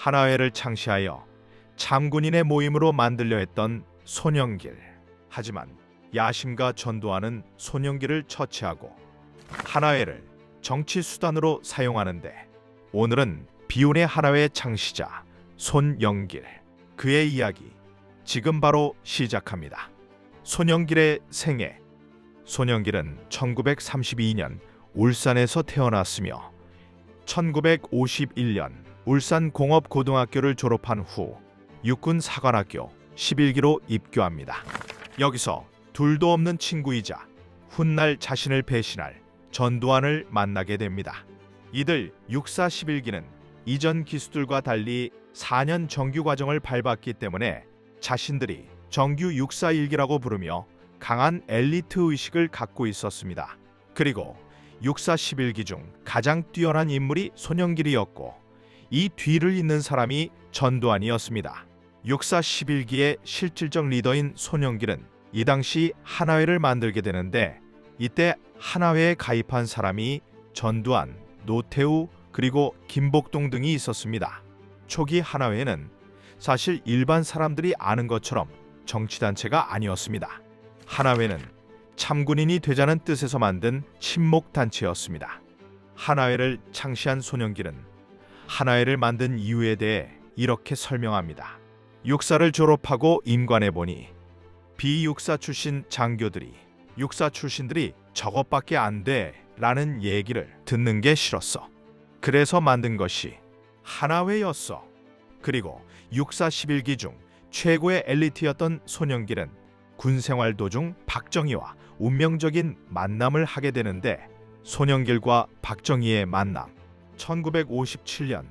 하나회를 창시하여 참군인의 모임으로 만들려 했던 손영길. 하지만 야심과 전두환은 손영길을 처치하고 하나회를 정치 수단으로 사용하는데, 오늘은 비운의 하나회 창시자 손영길, 그의 이야기 지금 바로 시작합니다. 손영길의 생애. 손영길은 1932년 울산에서 태어났으며 1951년 울산공업고등학교를 졸업한 후 육군사관학교 11기로 입교합니다. 여기서 둘도 없는 친구이자 훗날 자신을 배신할 전두환을 만나게 됩니다. 이들 육사 11기는 이전 기수들과 달리 4년 정규 과정을 밟았기 때문에 자신들이 정규 육사 1기라고 부르며 강한 엘리트 의식을 갖고 있었습니다. 그리고 육사 11기 중 가장 뛰어난 인물이 손영길이었고, 이 뒤를 잇는 사람이 전두환이었습니다. 육사 11기의 실질적 리더인 손영길은 이 당시 하나회를 만들게 되는데, 이때 하나회에 가입한 사람이 전두환, 노태우, 그리고 김복동 등이 있었습니다. 초기 하나회는 사실 일반 사람들이 아는 것처럼 정치단체가 아니었습니다. 하나회는 참군인이 되자는 뜻에서 만든 친목단체였습니다. 하나회를 창시한 손영길은 하나회를 만든 이유에 대해 이렇게 설명합니다. 육사를 졸업하고 임관해 보니 비육사 출신 장교들이 육사 출신들이 저것밖에 안 돼 라는 얘기를 듣는 게 싫었어. 그래서 만든 것이 하나회였어. 그리고 육사 11기 중 최고의 엘리트였던 손영길은 군생활 도중 박정희와 운명적인 만남을 하게 되는데, 손영길과 박정희의 만남. 1957년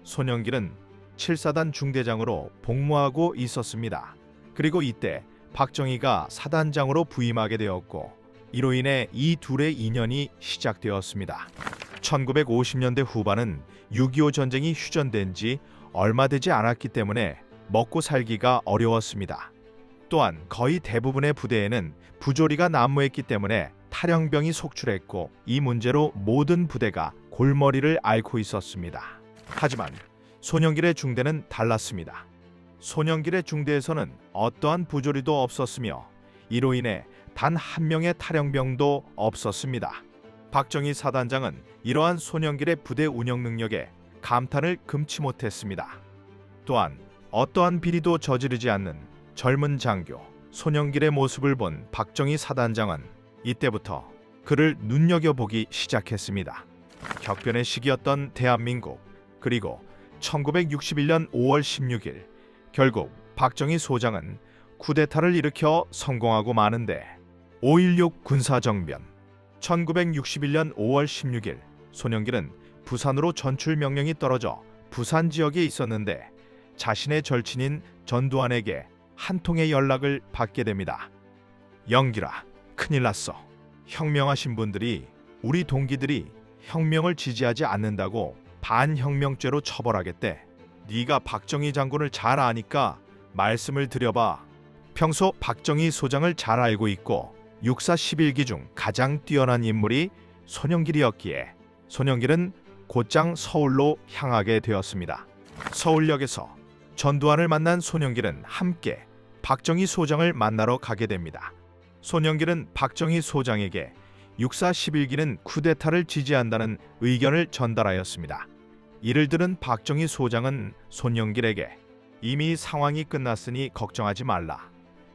손영길은 7사단 중대장으로 복무하고 있었습니다. 그리고 이때 박정희가 사단장으로 부임하게 되었고, 이로 인해 이 둘의 인연이 시작되었습니다. 1950년대 후반은 6.25 전쟁이 휴전된 지 얼마 되지 않았기 때문에 먹고 살기가 어려웠습니다. 또한 거의 대부분의 부대에는 부조리가 난무했기 때문에 탈영병이 속출했고, 이 문제로 모든 부대가 골머리를 앓고 있었습니다. 하지만 손영길의 중대는 달랐습니다. 손영길의 중대에서는 어떠한 부조리도 없었으며, 이로 인해 단 한 명의 탈영병도 없었습니다. 박정희 사단장은 이러한 손영길의 부대 운영 능력에 감탄을 금치 못했습니다. 또한 어떠한 비리도 저지르지 않는 젊은 장교 손영길의 모습을 본 박정희 사단장은 이때부터 그를 눈여겨보기 시작했습니다. 격변의 시기였던 대한민국, 그리고 1961년 5월 16일 결국 박정희 소장은 쿠데타를 일으켜 성공하고 마는데, 5.16 군사정변. 1961년 5월 16일 손영길은 부산으로 전출 명령이 떨어져 부산 지역에 있었는데, 자신의 절친인 전두환에게 한 통의 연락을 받게 됩니다. 영길아, 큰일 났어. 혁명하신 분들이 우리 동기들이 혁명을 지지하지 않는다고 반혁명죄로 처벌하겠대. 네가 박정희 장군을 잘 아니까 말씀을 드려봐. 평소 박정희 소장을 잘 알고 있고 육사 11기 중 가장 뛰어난 인물이 손영길이었기에 손영길은 곧장 서울로 향하게 되었습니다. 서울역에서 전두환을 만난 손영길은 함께 박정희 소장을 만나러 가게 됩니다. 손영길은 박정희 소장에게 육사 11기는 쿠데타를 지지한다는 의견을 전달하였습니다. 이를 들은 박정희 소장은 손영길에게 이미 상황이 끝났으니 걱정하지 말라.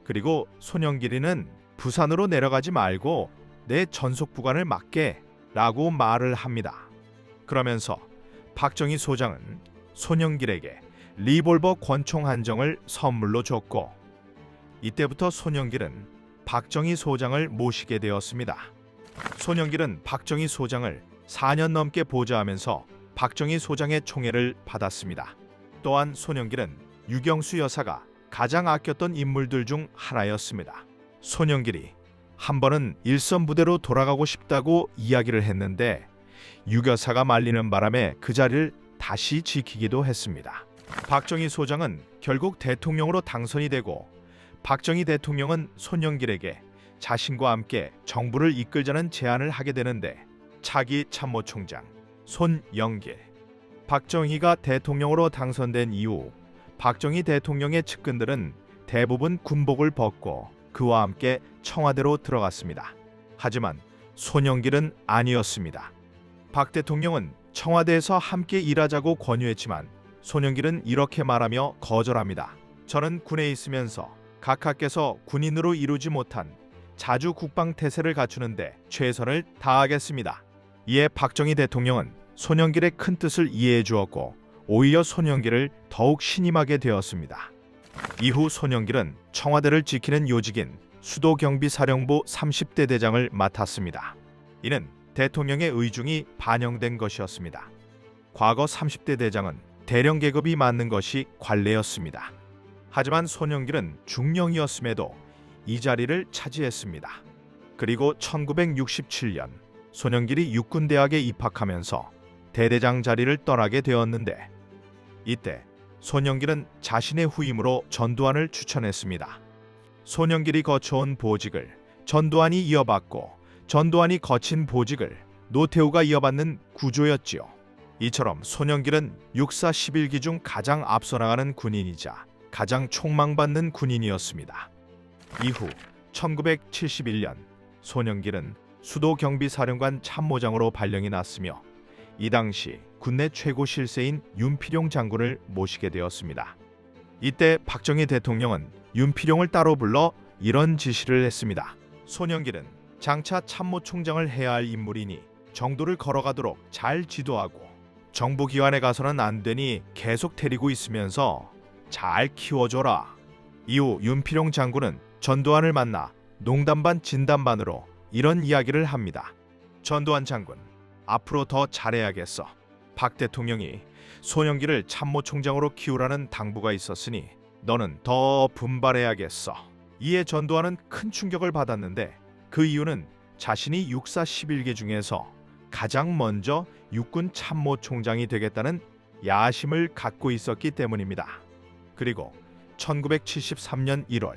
그리고 손영길이는 부산으로 내려가지 말고 내 전속 부관을 맡게 라고 말을 합니다. 그러면서 박정희 소장은 손영길에게 리볼버 권총 한 정을 선물로 줬고, 이때부터 손영길은 박정희 소장을 모시게 되었습니다. 손영길은 박정희 소장을 4년 넘게 보좌하면서 박정희 소장의 총애를 받았습니다. 또한 손영길은 유경수 여사가 가장 아꼈던 인물들 중 하나였습니다. 손영길이 한 번은 일선 부대로 돌아가고 싶다고 이야기를 했는데, 유 여사가 말리는 바람에 그 자리를 다시 지키기도 했습니다. 박정희 소장은 결국 대통령으로 당선이 되고, 박정희 대통령은 손영길에게 자신과 함께 정부를 이끌자는 제안을 하게 되는데, 차기 참모총장 손영길, 박정희가 대통령으로 당선된 이후 박정희 대통령의 측근들은 대부분 군복을 벗고 그와 함께 청와대로 들어갔습니다. 하지만 손영길은 아니었습니다. 박 대통령은 청와대에서 함께 일하자고 권유했지만 손영길은 이렇게 말하며 거절합니다. 저는 군에 있으면서 각하께서 군인으로 이루지 못한 자주 국방 태세를 갖추는데 최선을 다하겠습니다. 이에 박정희 대통령은 손영길의 큰 뜻을 이해해 주었고 오히려 손영길을 더욱 신임하게 되었습니다. 이후 손영길은 청와대를 지키는 요직인 수도경비사령부 30대 대장을 맡았습니다. 이는 대통령의 의중이 반영된 것이었습니다. 과거 30대 대장은 대령 계급이 맞는 것이 관례였습니다. 하지만 손영길은 중령이었음에도 이 자리를 차지했습니다. 그리고 1967년 손영길이 육군대학에 입학하면서 대대장 자리를 떠나게 되었는데 이때 손영길은 자신의 후임으로 전두환을 추천했습니다. 손영길이 거쳐온 보직을 전두환이 이어받고 전두환이 거친 보직을 노태우가 이어받는 구조였지요. 이처럼 손영길은 육사 11기 중 가장 앞서 나가는 군인이자 가장 촉망받는 군인이었습니다. 이후 1971년 손영길은 수도경비사령관 참모장으로 발령이 났으며 이 당시 군내 최고 실세인 윤필용 장군을 모시게 되었습니다. 이때 박정희 대통령은 윤필용을 따로 불러 이런 지시를 했습니다. 손영길은 장차 참모총장을 해야 할 인물이니 정도를 걸어가도록 잘 지도하고 정부기관에 가서는 안 되니 계속 데리고 있으면서 잘 키워줘라. 이후 윤필용 장군은 전두환을 만나 농담 반 진담 반으로 이런 이야기를 합니다. 전두환 장군, 앞으로 더 잘해야겠어. 박 대통령이 손영길을 참모총장으로 키우라는 당부가 있었으니 너는 더 분발해야겠어. 이에 전두환은 큰 충격을 받았는데 그 이유는 자신이 육사 11개 중에서 가장 먼저 육군 참모총장이 되겠다는 야심을 갖고 있었기 때문입니다. 그리고 1973년 1월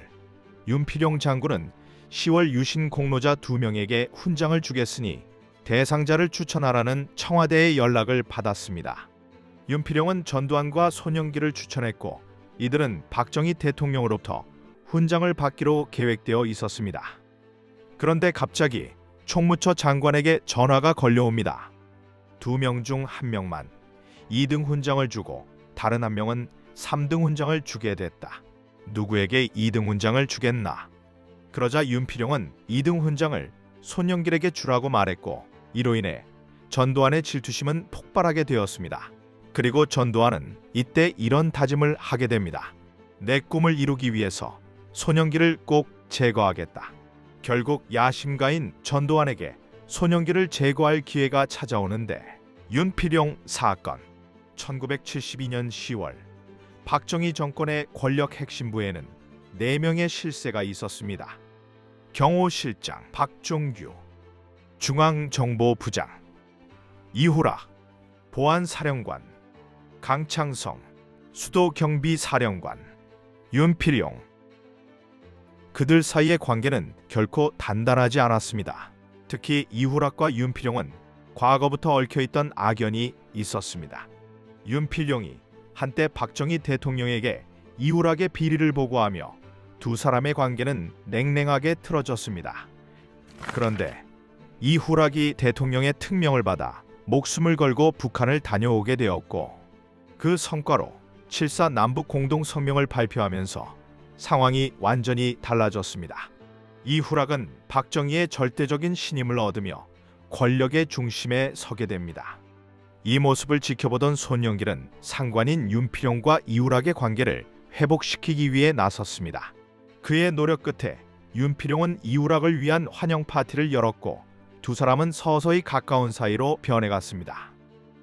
윤필용 장군은 10월 유신 공로자 2명에게 훈장을 주겠으니 대상자를 추천하라는 청와대의 연락을 받았습니다. 윤필용은 전두환과 손영길을 추천했고 이들은 박정희 대통령으로부터 훈장을 받기로 계획되어 있었습니다. 그런데 갑자기 총무처 장관에게 전화가 걸려옵니다. 2명 중 1명만 2등 훈장을 주고 다른 1명은 3등 훈장을 주게 됐다. 누구에게 2등 훈장을 주겠나? 그러자 윤필용은 2등 훈장을 손영길에게 주라고 말했고 이로 인해 전두환의 질투심은 폭발하게 되었습니다. 그리고 전두환은 이때 이런 다짐을 하게 됩니다. 내 꿈을 이루기 위해서 손영길을 꼭 제거하겠다. 결국 야심가인 전두환에게 손영길을 제거할 기회가 찾아오는데 윤필용 사건. 1972년 10월 박정희 정권의 권력 핵심부에는 4명의 실세가 있었습니다. 경호실장 박종규, 중앙정보부장 이후락, 보안사령관 강창성, 수도경비사령관 윤필용. 그들 사이의 관계는 결코 단단하지 않았습니다. 특히 이후락과 윤필용은 과거부터 얽혀있던 악연이 있었습니다. 윤필용이 한때 박정희 대통령에게 이후락의 비리를 보고하며 두 사람의 관계는 냉랭하게 틀어졌습니다. 그런데 이후락이 대통령의 특명을 받아 목숨을 걸고 북한을 다녀오게 되었고 그 성과로 7.4 남북 공동성명을 발표하면서 상황이 완전히 달라졌습니다. 이후락은 박정희의 절대적인 신임을 얻으며 권력의 중심에 서게 됩니다. 이 모습을 지켜보던 손영길은 상관인 윤필용과 이후락의 관계를 회복시키기 위해 나섰습니다. 그의 노력 끝에 윤필용은 이후락을 위한 환영 파티를 열었고 두 사람은 서서히 가까운 사이로 변해갔습니다.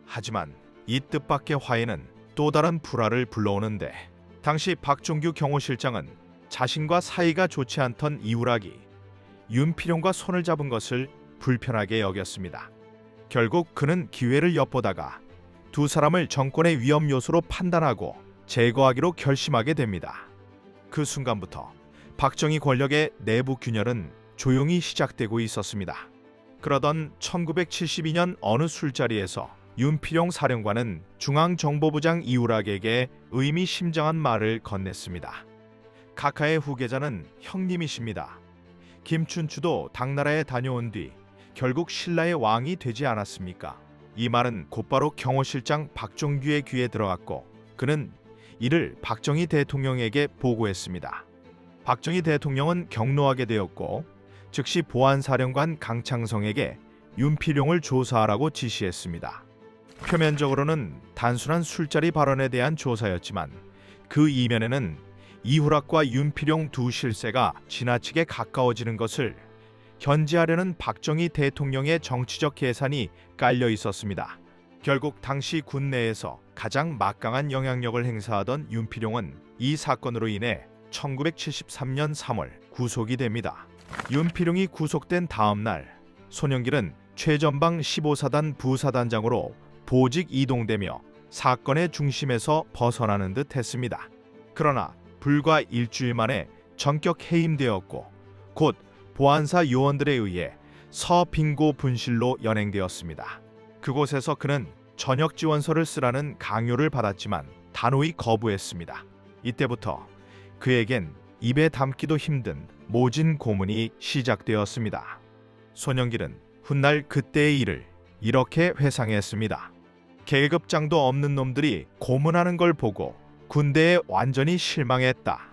하지만 이 뜻밖의 화해는 또 다른 불화를 불러오는데 당시 박종규 경호실장은 자신과 사이가 좋지 않던 이후락이 윤필용과 손을 잡은 것을 불편하게 여겼습니다. 결국 그는 기회를 엿보다가 두 사람을 정권의 위험 요소로 판단하고 제거하기로 결심하게 됩니다. 그 순간부터 박정희 권력의 내부 균열은 조용히 시작되고 있었습니다. 그러던 1972년 어느 술자리에서 윤필용 사령관은 중앙정보부장 이우락에게 의미심장한 말을 건넸습니다. 카카의 후계자는 형님이십니다. 김춘추도 당나라에 다녀온 뒤 결국 신라의 왕이 되지 않았습니까? 이 말은 곧바로 경호실장 박종규의 귀에 들어갔고 그는 이를 박정희 대통령에게 보고했습니다. 박정희 대통령은 격노하게 되었고 즉시 보안사령관 강창성에게 윤필용을 조사하라고 지시했습니다. 표면적으로는 단순한 술자리 발언에 대한 조사였지만 그 이면에는 이후락과 윤필용 두 실세가 지나치게 가까워지는 것을 견제하려는 박정희 대통령의 정치적 계산이 깔려 있었습니다. 결국 당시 군 내에서 가장 막강한 영향력을 행사하던 윤필용은 이 사건으로 인해 1973년 3월 구속이 됩니다. 윤필용이 구속된 다음 날 손영길은 최전방 15사단 부사단장으로 보직 이동되며 사건의 중심에서 벗어나는 듯 했습니다. 그러나 불과 일주일 만에 전격 해임되었고 곧 보안사 요원들에 의해 서빙고 분실로 연행되었습니다. 그곳에서 그는 전역 지원서를 쓰라는 강요를 받았지만 단호히 거부했습니다. 이때부터 그에겐 입에 담기도 힘든 모진 고문이 시작되었습니다. 손영길은 훗날 그때의 일을 이렇게 회상했습니다. 계급장도 없는 놈들이 고문하는 걸 보고 군대에 완전히 실망했다.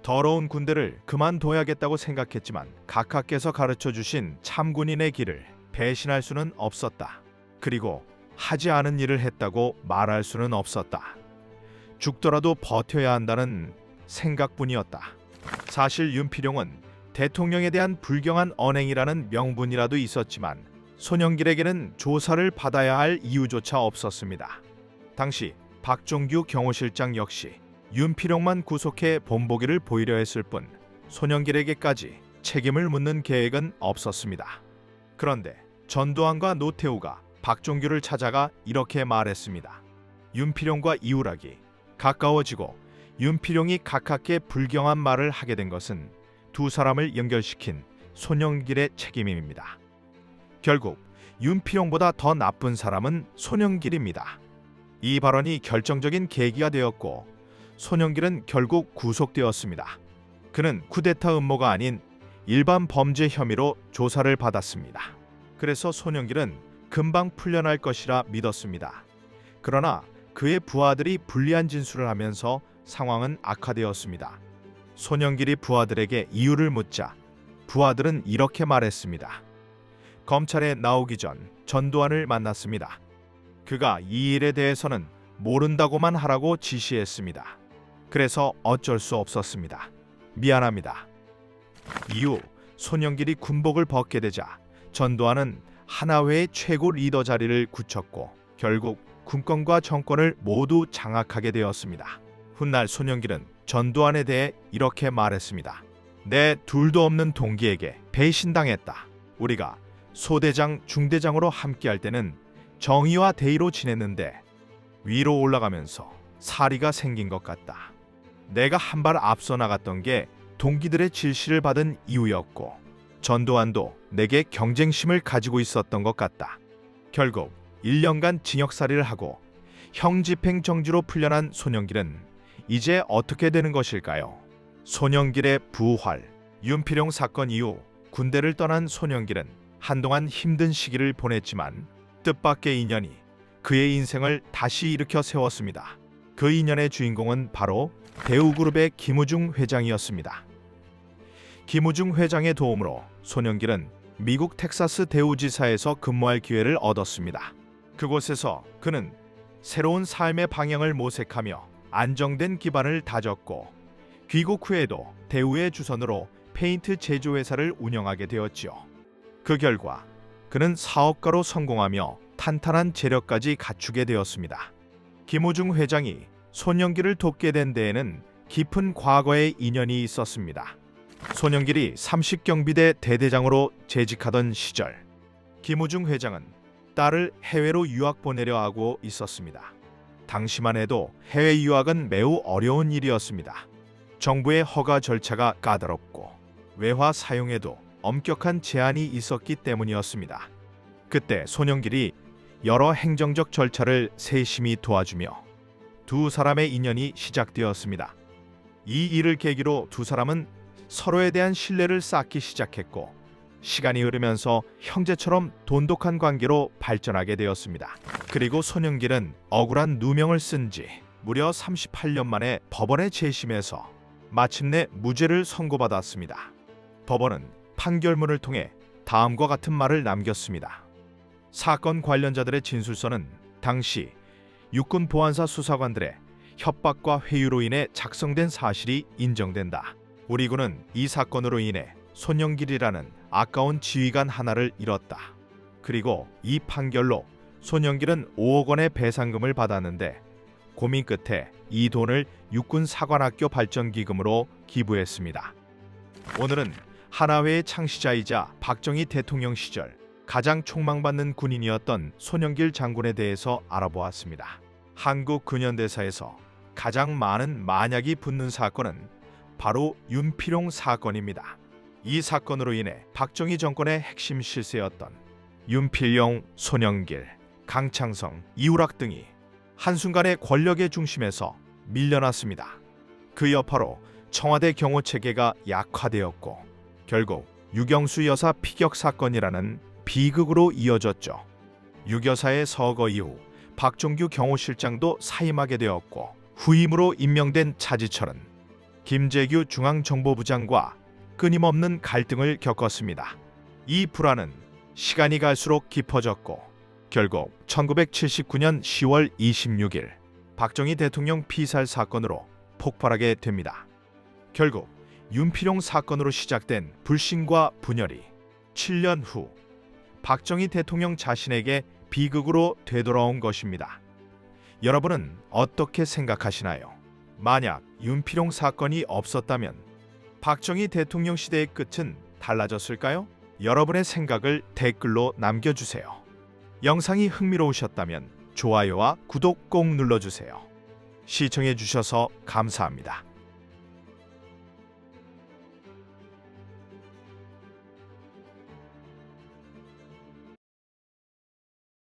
더러운 군대를 그만둬야겠다고 생각했지만 각하께서 가르쳐 주신 참군인의 길을 배신할 수는 없었다. 그리고 하지 않은 일을 했다고 말할 수는 없었다. 죽더라도 버텨야 한다는 생각뿐이었다. 사실 윤필용은 대통령에 대한 불경한 언행이라는 명분이라도 있었지만 손영길에게는 조사를 받아야 할 이유조차 없었습니다. 당시 박종규 경호실장 역시 윤필용만 구속해 본보기를 보이려 했을 뿐 손영길에게까지 책임을 묻는 계획은 없었습니다. 그런데 전두환과 노태우가 박종규를 찾아가 이렇게 말했습니다. 윤필용과 이우락이 가까워지고 윤필용이 각하께 불경한 말을 하게 된 것은 두 사람을 연결시킨 손영길의 책임입니다. 결국 윤필용보다 더 나쁜 사람은 손영길입니다. 이 발언이 결정적인 계기가 되었고 손영길은 결국 구속되었습니다. 그는 쿠데타 음모가 아닌 일반 범죄 혐의로 조사를 받았습니다. 그래서 손영길은 금방 풀려날 것이라 믿었습니다. 그러나 그의 부하들이 불리한 진술을 하면서 상황은 악화되었습니다. 손영길이 부하들에게 이유를 묻자 부하들은 이렇게 말했습니다. 검찰에 나오기 전 전두환을 만났습니다. 그가 이 일에 대해서는 모른다고만 하라고 지시했습니다. 그래서 어쩔 수 없었습니다. 미안합니다. 이후 손영길이 군복을 벗게 되자 전두환은 하나회의 최고 리더 자리를 굳혔고 결국 군권과 정권을 모두 장악하게 되었습니다. 훗날 손영길은 전두환에 대해 이렇게 말했습니다. 내 둘도 없는 동기에게 배신당했다. 우리가 소대장, 중대장으로 함께할 때는 정의와 대의로 지냈는데 위로 올라가면서 사리가 생긴 것 같다. 내가 한 발 앞서 나갔던 게 동기들의 질시를 받은 이유였고 전두환도 내게 경쟁심을 가지고 있었던 것 같다. 결국 1년간 징역살이를 하고 형집행정지로 풀려난 손영길은 이제 어떻게 되는 것일까요? 손영길의 부활. 윤필용 사건 이후 군대를 떠난 손영길은 한동안 힘든 시기를 보냈지만 뜻밖의 인연이 그의 인생을 다시 일으켜 세웠습니다. 그 인연의 주인공은 바로 대우그룹의 김우중 회장이었습니다. 김우중 회장의 도움으로 손영길은 미국 텍사스 대우지사에서 근무할 기회를 얻었습니다. 그곳에서 그는 새로운 삶의 방향을 모색하며 안정된 기반을 다졌고 귀국 후에도 대우의 주선으로 페인트 제조회사를 운영하게 되었지요. 그 결과 그는 사업가로 성공하며 탄탄한 재력까지 갖추게 되었습니다. 김우중 회장이 손영길을 돕게 된 데에는 깊은 과거의 인연이 있었습니다. 손영길이 30경비대 대대장으로 재직하던 시절 김우중 회장은 딸을 해외로 유학 보내려 하고 있었습니다. 당시만 해도 해외 유학은 매우 어려운 일이었습니다. 정부의 허가 절차가 까다롭고 외화 사용에도 엄격한 제한이 있었기 때문이었습니다. 그때 손영길이 여러 행정적 절차를 세심히 도와주며 두 사람의 인연이 시작되었습니다. 이 일을 계기로 두 사람은 서로에 대한 신뢰를 쌓기 시작했고 시간이 흐르면서 형제처럼 돈독한 관계로 발전하게 되었습니다. 그리고 손영길은 억울한 누명을 쓴 지 무려 38년 만에 법원의 재심에서 마침내 무죄를 선고받았습니다. 법원은 판결문을 통해 다음과 같은 말을 남겼습니다. 사건 관련자들의 진술서는 당시 육군 보안사 수사관들의 협박과 회유로 인해 작성된 사실이 인정된다. 우리 군은 이 사건으로 인해 손영길이라는 아까운 지휘관 하나를 잃었다. 그리고 이 판결로 손영길은 5억 원의 배상금을 받았는데 고민 끝에 이 돈을 육군 사관학교 발전기금으로 기부했습니다. 오늘은 하나회의 창시자이자 박정희 대통령 시절 가장 촉망받는 군인이었던 손영길 장군에 대해서 알아보았습니다. 한국 근현대사에서 가장 많은 만약이 붙는 사건은 바로 윤필용 사건입니다. 이 사건으로 인해 박정희 정권의 핵심 실세였던 윤필용, 손영길, 강창성, 이우락 등이 한순간에 권력의 중심에서 밀려났습니다. 그 여파로 청와대 경호체계가 약화되었고 결국 유경수 여사 피격 사건이라는 비극으로 이어졌죠. 유 여사의 서거 이후 박종규 경호실장도 사임하게 되었고 후임으로 임명된 차지철은 김재규 중앙정보부장과 끊임없는 갈등을 겪었습니다. 이 불화는 시간이 갈수록 깊어졌고 결국 1979년 10월 26일 박정희 대통령 피살 사건으로 폭발하게 됩니다. 결국 윤필용 사건으로 시작된 불신과 분열이 7년 후 박정희 대통령 자신에게 비극으로 되돌아온 것입니다. 여러분은 어떻게 생각하시나요? 만약 윤필용 사건이 없었다면 박정희 대통령 시대의 끝은 달라졌을까요? 여러분의 생각을 댓글로 남겨주세요. 영상이 흥미로우셨다면 좋아요와 구독 꼭 눌러주세요. 시청해주셔서 감사합니다.